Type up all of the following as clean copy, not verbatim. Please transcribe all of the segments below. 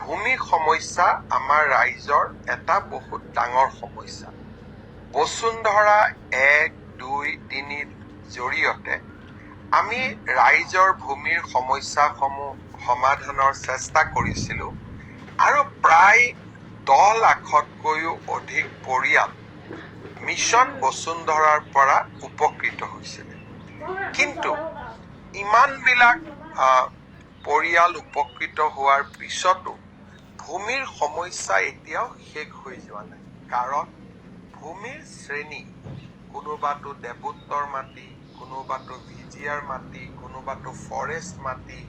ভূমি সমস্যা আমাৰ ৰাইজৰ এটা বহুত ডাঙৰ সমস্যা। বসুন্ধৰা 1, 2, 3 জৰিয়তে আমি ৰাইজৰ ভূমিৰ সমস্যাসমূহ সমাধানৰ চেষ্টা কৰিছিলোঁ আৰু প্ৰায় 10 লাখতকৈও অধিক পৰিয়াল মিছন বসুন্ধৰাৰ পৰা উপকৃত হৈছিলে। কিন্তু ইমানবিলাক পৰিয়াল উপকৃত হোৱাৰ পিছতো ভূমিৰ সমস্যা এতিয়াও শেষ হৈ যোৱা নাই। কাৰণ ভূমিৰ শ্ৰেণী, কোনোবাটো দেৱোত্তৰ মাটি, কোনোবাটো ভিজিয়াৰ মাটি, কোনোবাটো ফৰেষ্ট মাটি,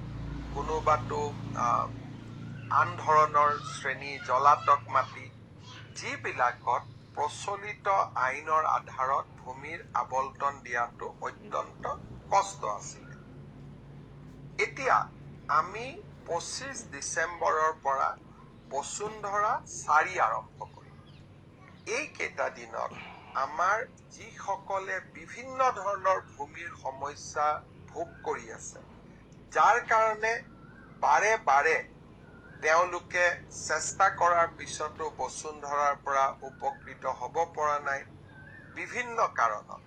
কোনোবাটো আন ধৰণৰ শ্ৰেণী জলাতক মাটি, যিবিলাকত প্ৰচলিত আইনৰ আধাৰত ভূমিৰ আবলটন দিয়াটো অত্যন্ত কষ্ট আছিলে। এতিয়া আমি 25 ডিচেম্বৰৰ পৰা বসুন্ধৰা 4 আৰম্ভ কৰিম। এইকেইটা দিনত আমাৰ যিসকলে বিভিন্ন ধৰণৰ ভূমিৰ সমস্যা ভোগ কৰি আছে, যাৰ কাৰণে বাৰে বাৰে তেওঁলোকে চেষ্টা কৰাৰ পিছতো বসুন্ধৰাৰ পৰা উপকৃত হ'ব পৰা নাই বিভিন্ন কাৰণত,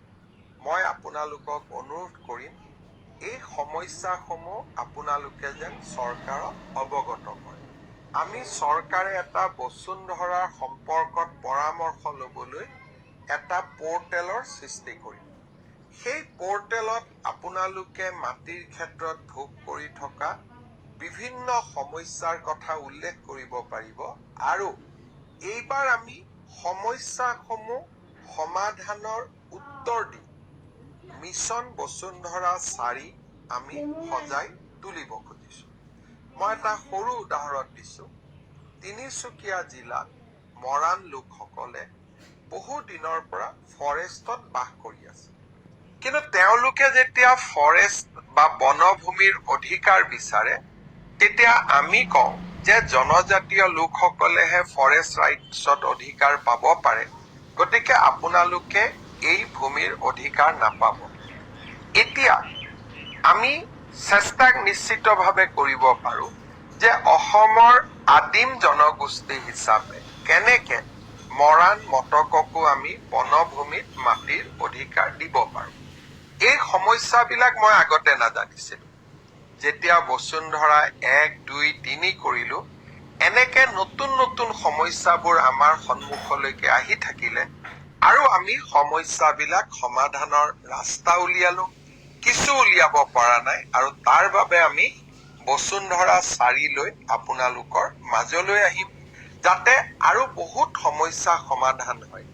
মই আপোনালোকক অনুৰোধ কৰিম এই সমস্যাসমূহ আপোনালোকে যেন চৰকাৰক অৱগত কৰে। আমি চৰকাৰে এটা বসুন্ধৰাৰ সম্পৰ্কত পৰামৰ্শ ল'বলৈ এটা পৰ্টেলৰ সৃষ্টি কৰিম। সেই পৰ্টেলত আপোনালোকে মাটিৰ ক্ষেত্ৰত ভোগ কৰি থকা বিভিন্ন সমস্যাৰ কথা উল্লেখ কৰিব পাৰিব আৰু এইবাৰ আমি সমস্যাসমূহ সমাধানৰ উত্তৰ দি মিছন বসুন্ধৰা 4 আমি সজাই তুলিব খুজিছো। মই এটা সৰু উদাহৰণ দিছো। তিনিচুকীয়া জিলাত মৰাণ লোকসকলে বহু দিনৰ পৰা ফৰেষ্টত বাস কৰি আছে। কিন্তু তেওঁলোকে যেতিয়া ফৰেষ্ট বা বনভূমিৰ অধিকাৰ বিচাৰে, তেতিয়া আমি কওঁ যে জনজাতীয় লোকসকলেহে ফৰেষ্ট ৰাইটছত অধিকাৰ পাব পাৰে, গতিকে আপোনালোকে এই ভূমিৰ অধিকাৰ নাপাব। এতিয়া আমি চেষ্টা নিশ্চিতভাৱে কৰিব পাৰো যে অসমৰ আদিম জনগোষ্ঠী হিচাপে কেনেকে মৰাণ মটককো আমি বনভূমিত মাটিৰ অধিকাৰ দিব পাৰো। এই সমস্যাবিলাক মই আগতে নাজানিছিলো। যেতিয়া বসুন্ধৰা 1, 2, 3 কৰিলো, এনেকে নতুন নতুন সমস্যাবোৰ আমাৰ সন্মুখলৈকে আহি থাকিলে আৰু আমি সমস্যাবিলাক সমাধানৰ ৰাস্তা উলিয়ালো, কিছু উলিয়াব পৰা নাই আৰু তাৰ বাবে আমি বসুন্ধৰা 4 লৈ আপোনালোকৰ মাজলৈ আহিম, যাতে আৰু বহুত সমস্যা সমাধান হয়।